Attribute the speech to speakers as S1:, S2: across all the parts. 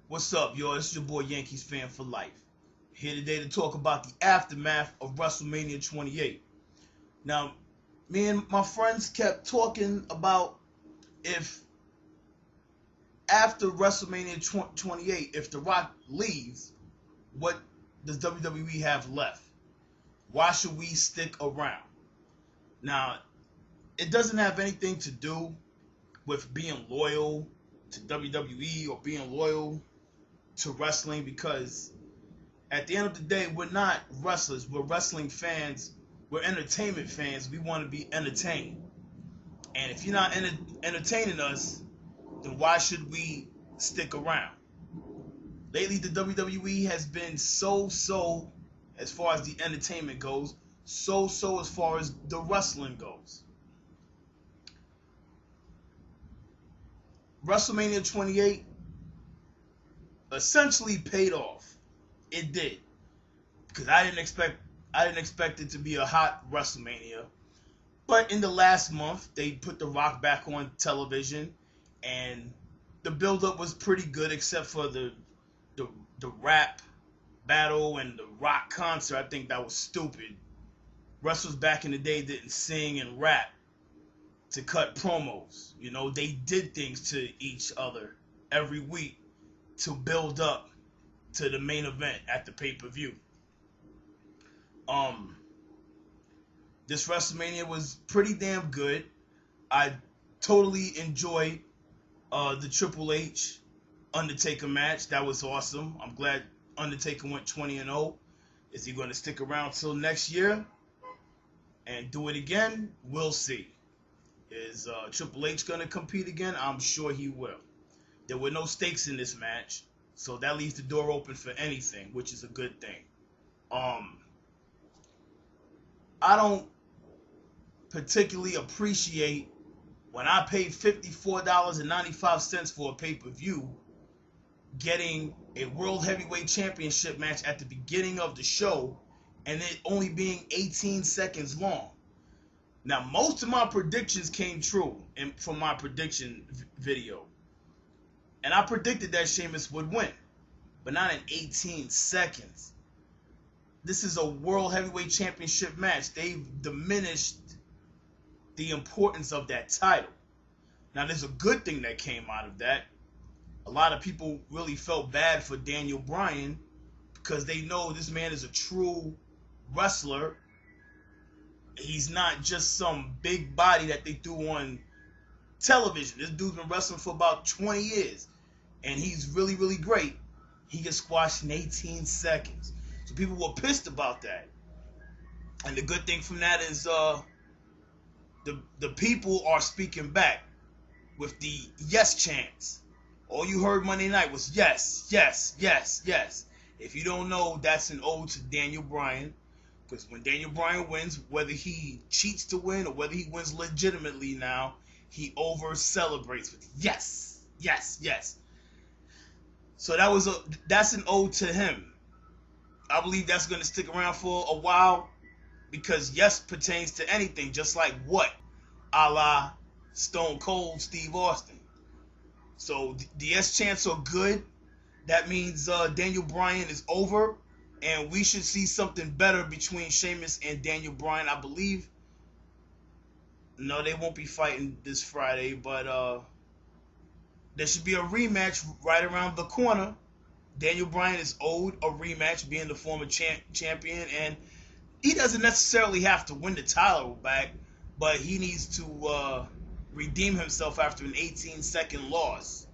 S1: What's up, yo? This is your boy Yankees fan for life. Here today to talk about the aftermath of WrestleMania 28. Now, me and my friends kept talking about if after WrestleMania 28, if The Rock leaves, what does WWE have left? Why should we stick around? Now, it doesn't have anything to do with being loyal to WWE or being loyal to wrestling, because at the end of the day, we're not wrestlers, we're wrestling fans, we're entertainment fans. We want to be entertained, and if you're not entertaining us, then why should we stick around? Lately, the WWE has been so as far as the entertainment goes, so as far as the wrestling goes. WrestleMania 28 essentially paid off. It did, because I didn't expect it to be a hot WrestleMania. But in the last month, they put The Rock back on television, and the build-up was pretty good, except for the rap battle and the Rock concert. I think that was stupid. Wrestlers back in the day didn't sing and rap to cut promos. You know, they did things to each other every week to build up to the main event at the pay-per-view. This WrestleMania was pretty damn good. I totally enjoyed the Triple H Undertaker match. That was awesome. I'm glad Undertaker went 20-0. Is he going to stick around till next year and do it again? We'll see. Is Triple H going to compete again? I'm sure he will. There were no stakes in this match, so that leaves the door open for anything, which is a good thing. I don't particularly appreciate when I paid $54.95 for a pay-per-view, getting a World Heavyweight Championship match at the beginning of the show and it only being 18 seconds long. Now, most of my predictions came true from my prediction video. And I predicted that Sheamus would win, but not in 18 seconds. This is a World Heavyweight Championship match. They've diminished the importance of that title. Now, there's a good thing that came out of that. A lot of people really felt bad for Daniel Bryan because they know this man is a true wrestler. He's not just some big body that they threw on television. This dude's been wrestling for about 20 years, and he's really great. He gets squashed in 18 seconds. So people were pissed about that. And the good thing from that is the people are speaking back with the yes chants. All you heard Monday night was yes, yes, yes, yes. If you don't know, that's an ode to Daniel Bryan. Because when Daniel Bryan wins, whether he cheats to win or whether he wins legitimately now, he over-celebrates with yes, yes, yes. So that's an ode to him. I believe that's going to stick around for a while, because yes pertains to anything, just like what? A la Stone Cold Steve Austin. So the yes chants are good. That means Daniel Bryan is over, and we should see something better between Sheamus and Daniel Bryan. I believe, no, they won't be fighting this Friday, but there should be a rematch right around the corner. Daniel Bryan is owed a rematch, being the former champion, and he doesn't necessarily have to win the title back, but he needs to redeem himself after an 18-second loss.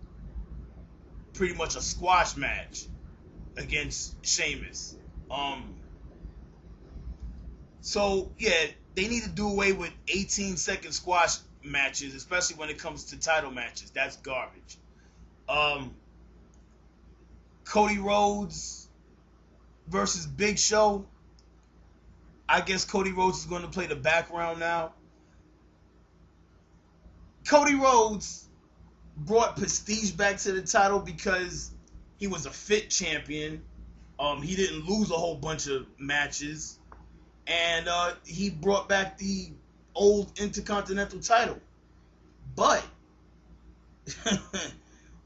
S1: Pretty much a squash match against Sheamus. So yeah, they need to do away with 18-second squash matches, especially when it comes to title matches. That's garbage. Cody Rhodes versus Big Show. I guess Cody Rhodes is going to play the background now. Cody Rhodes brought prestige back to the title because he was a fit champion. He didn't lose a whole bunch of matches. And he brought back the old Intercontinental title. But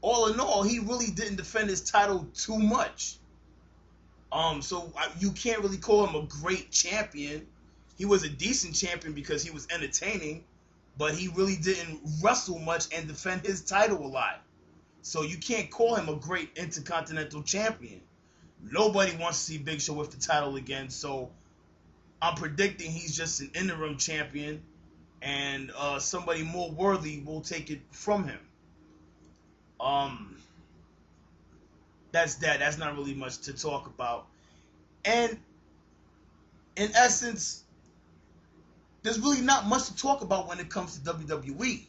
S1: all in all, he really didn't defend his title too much. So you can't really call him a great champion. He was a decent champion because he was entertaining, but he really didn't wrestle much and defend his title a lot. So you can't call him a great Intercontinental Champion. Nobody wants to see Big Show with the title again, so I'm predicting he's just an interim champion, and somebody more worthy will take it from him. That's that. That's not really much to talk about. And in essence, there's really not much to talk about when it comes to WWE.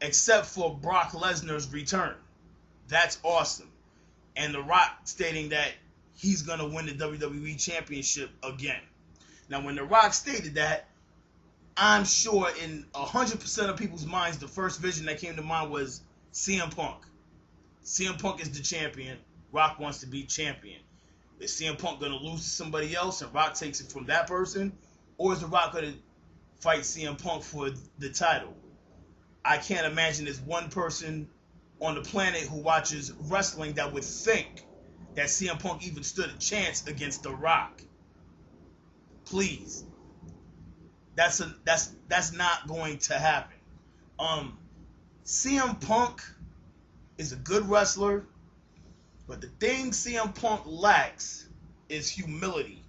S1: Except for Brock Lesnar's return. That's awesome. And The Rock stating that he's going to win the WWE Championship again. Now, when The Rock stated that, I'm sure in 100% of people's minds, the first vision that came to mind was CM Punk. CM Punk is the champion. Rock wants to be champion. Is CM Punk going to lose to somebody else and Rock takes it from that person? Or is The Rock going to fight CM Punk for the title? I can't imagine there's one person on the planet who watches wrestling that would think that CM Punk even stood a chance against The Rock. Please. That's not going to happen. CM Punk is a good wrestler, but the thing CM Punk lacks is humility.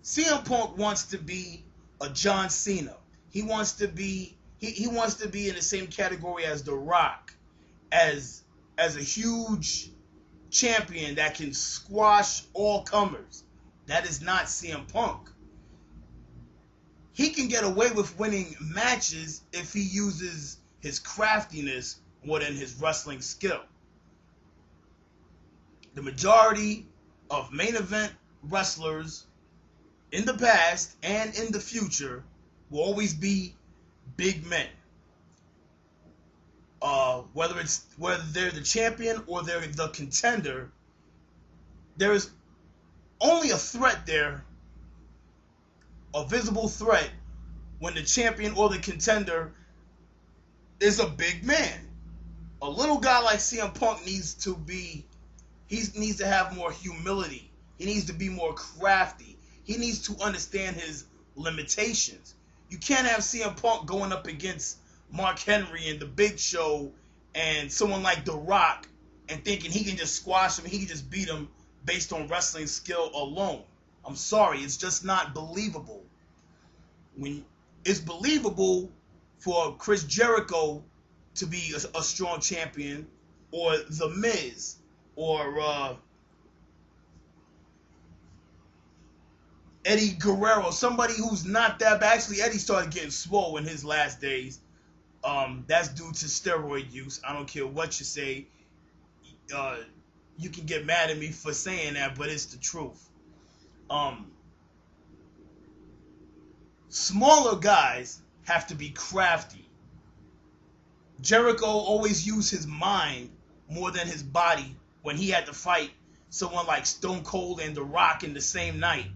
S1: CM Punk wants to be a John Cena. He wants to be in the same category as The Rock, as a huge champion that can squash all comers. That is not CM Punk. He can get away with winning matches if he uses his craftiness more than his wrestling skill. The majority of main event wrestlers in the past and in the future will always be big men. Whether they're the champion or they're the contender, there is only a threat there, a visible threat, when the champion or the contender is a big man. A little guy like CM Punk needs to have more humility. He needs to be more crafty. He needs to understand his limitations. You can't have CM Punk going up against Mark Henry and The Big Show and someone like The Rock and thinking he can just squash him, he can just beat him based on wrestling skill alone. I'm sorry, it's just not believable. When it's believable for Chris Jericho to be a strong champion, or The Miz, or Eddie Guerrero, somebody who's not that bad. Actually, Eddie started getting swole in his last days. That's due to steroid use. I don't care what you say. You can get mad at me for saying that, but it's the truth. Smaller guys have to be crafty. Jericho always used his mind more than his body when he had to fight someone like Stone Cold and The Rock in the same night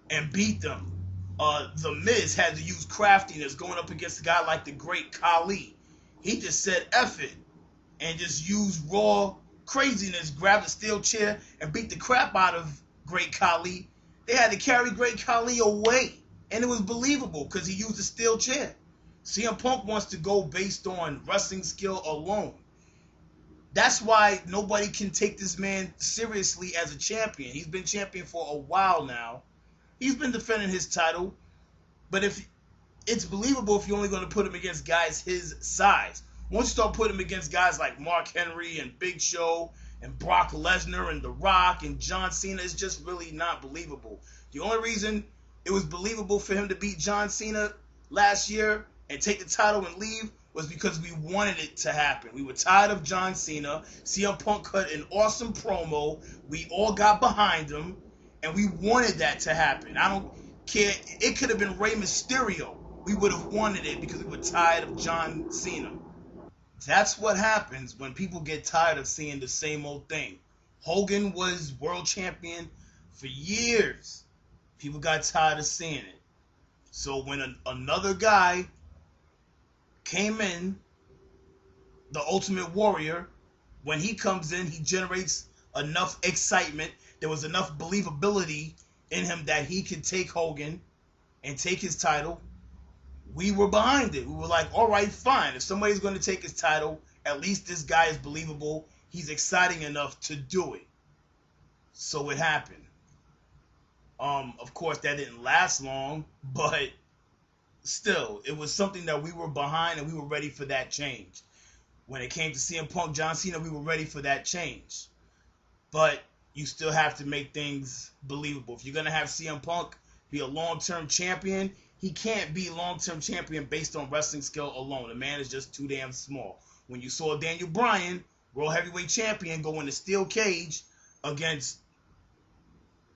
S1: and beat them. The Miz had to use craftiness going up against a guy like the Great Khali. He just said F it and just used raw craziness, grabbed a steel chair and beat the crap out of Great Khali. They had to carry Great Khali away, and it was believable because he used a steel chair. CM Punk wants to go based on wrestling skill alone. That's why nobody can take this man seriously as a champion. He's been champion for a while now. He's been defending his title, but if it's believable if you're only going to put him against guys his size. Once you start putting him against guys like Mark Henry and Big Show and Brock Lesnar and The Rock and John Cena, it's just really not believable. The only reason it was believable for him to beat John Cena last year and take the title and leave was because we wanted it to happen. We were tired of John Cena. CM Punk cut an awesome promo. We all got behind him, and we wanted that to happen. I don't care. It could have been Rey Mysterio. We would have wanted it because we were tired of John Cena. That's what happens when people get tired of seeing the same old thing. Hogan was world champion for years. People got tired of seeing it. So when another guy came in the Ultimate Warrior, when he comes in, he generates enough excitement. There was enough believability in him that he could take Hogan and take his title. We were behind it. We were like, all right, fine. If somebody's going to take his title, at least this guy is believable. He's exciting enough to do it. So it happened. Of course, that didn't last long, but still, it was something that we were behind and we were ready for that change. When it came to CM Punk, John Cena, we were ready for that change. But you still have to make things believable. If you're going to have CM Punk be a long-term champion, he can't be long-term champion based on wrestling skill alone. The man is just too damn small. When you saw Daniel Bryan, World Heavyweight Champion, go in the steel cage against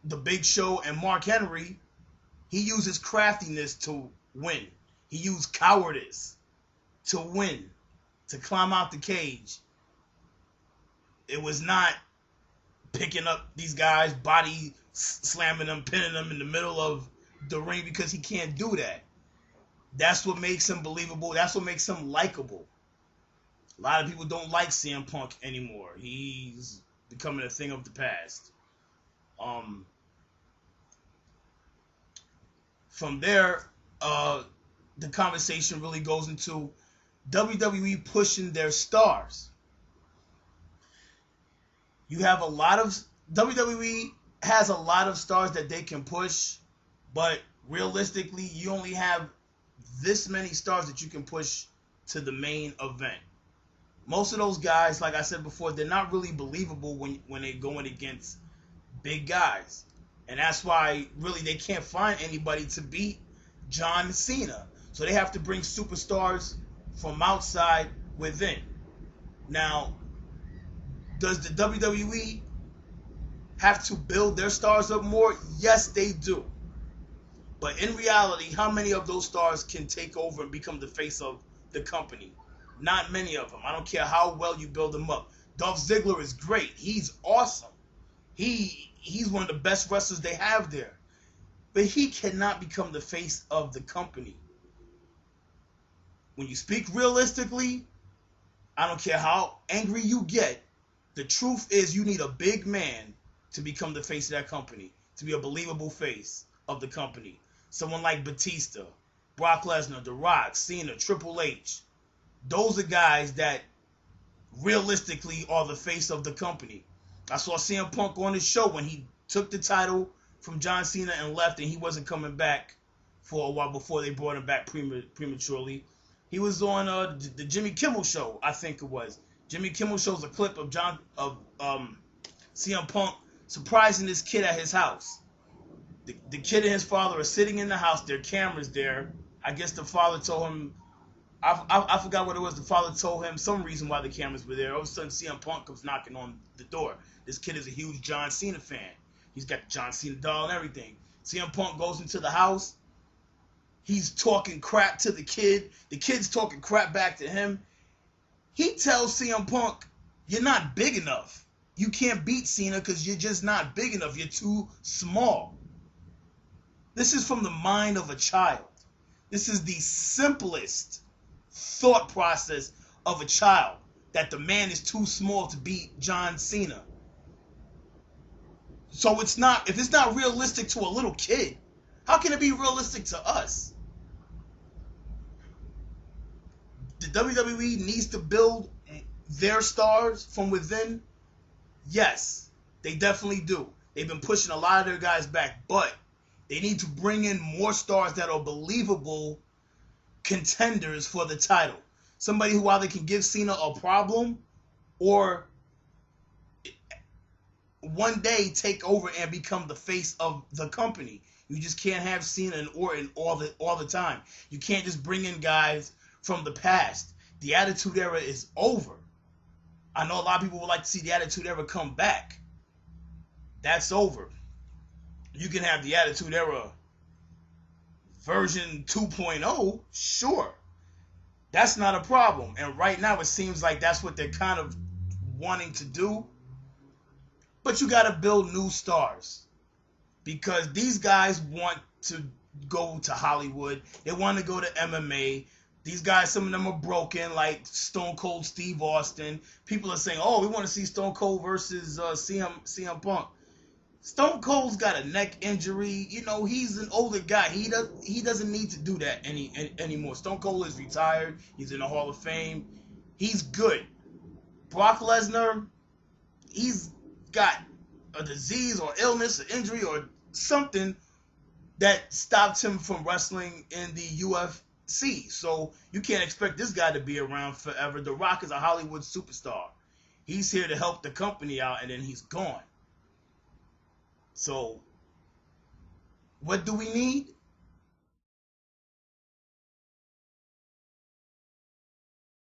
S1: the Big Show and Mark Henry, he uses craftiness to win. He used cowardice to win, to climb out the cage. It was not picking up these guys, body slamming them, pinning them in the middle of the ring, because he can't do that. That's what makes him believable. That's what makes him likable. A lot of people don't like CM Punk anymore. He's becoming a thing of the past. From there, the conversation really goes into WWE pushing their stars. You have a lot of... WWE has a lot of stars that they can push, but realistically, you only have this many stars that you can push to the main event. Most of those guys, like I said before, they're not really believable when they're going against big guys. And that's why, really, they can't find anybody to beat John Cena. So they have to bring superstars from outside within. Now, does the WWE have to build their stars up more? Yes, they do. But in reality, how many of those stars can take over and become the face of the company? Not many of them. I don't care how well you build them up. Dolph Ziggler is great. He's awesome. He's one of the best wrestlers they have there. But he cannot become the face of the company. When you speak realistically, I don't care how angry you get, the truth is you need a big man to become the face of that company, to be a believable face of the company. Someone like Batista, Brock Lesnar, The Rock, Cena, Triple H. Those are guys that realistically are the face of the company. I saw CM Punk on his show when he took the title from John Cena and left, and he wasn't coming back for a while before they brought him back prematurely. He was on the Jimmy Kimmel show, I think it was. Jimmy Kimmel shows a clip of CM Punk surprising this kid at his house. The kid and his father are sitting in the house. There are cameras there. I guess the father told him, I forgot what it was. The father told him some reason why the cameras were there. All of a sudden, CM Punk comes knocking on the door. This kid is a huge John Cena fan. He's got the John Cena doll and everything. CM Punk goes into the house. He's talking crap to the kid. The kid's talking crap back to him. He tells CM Punk, you're not big enough. You can't beat Cena because you're just not big enough. You're too small. This is from the mind of a child. This is the simplest thought process of a child, that the man is too small to beat John Cena. So it's not, if it's not realistic to a little kid, how can it be realistic to us? The WWE needs to build their stars from within. Yes, they definitely do. They've been pushing a lot of their guys back, but they need to bring in more stars that are believable contenders for the title. Somebody who either can give Cena a problem or one day take over and become the face of the company. You just can't have Cena and Orton all the time. You can't just bring in guys from the past. The Attitude Era is over. I know a lot of people would like to see the Attitude Era come back. That's over. You can have the Attitude Era version 2.0, sure. That's not a problem. And right now it seems like that's what they're kind of wanting to do. But you got to build new stars. Because these guys want to go to Hollywood. They want to go to MMA. These guys, some of them are broken, like Stone Cold Steve Austin. People are saying, "Oh, we want to see Stone Cold versus CM Punk." Stone Cold's got a neck injury. You know, he's an older guy. He doesn't need to do that anymore. Stone Cold is retired. He's in the Hall of Fame. He's good. Brock Lesnar, he's got a disease or illness or injury or something that stopped him from wrestling in the UFC. So you can't expect this guy to be around forever. The Rock is a Hollywood superstar. He's here to help the company out, and then he's gone. So what do we need?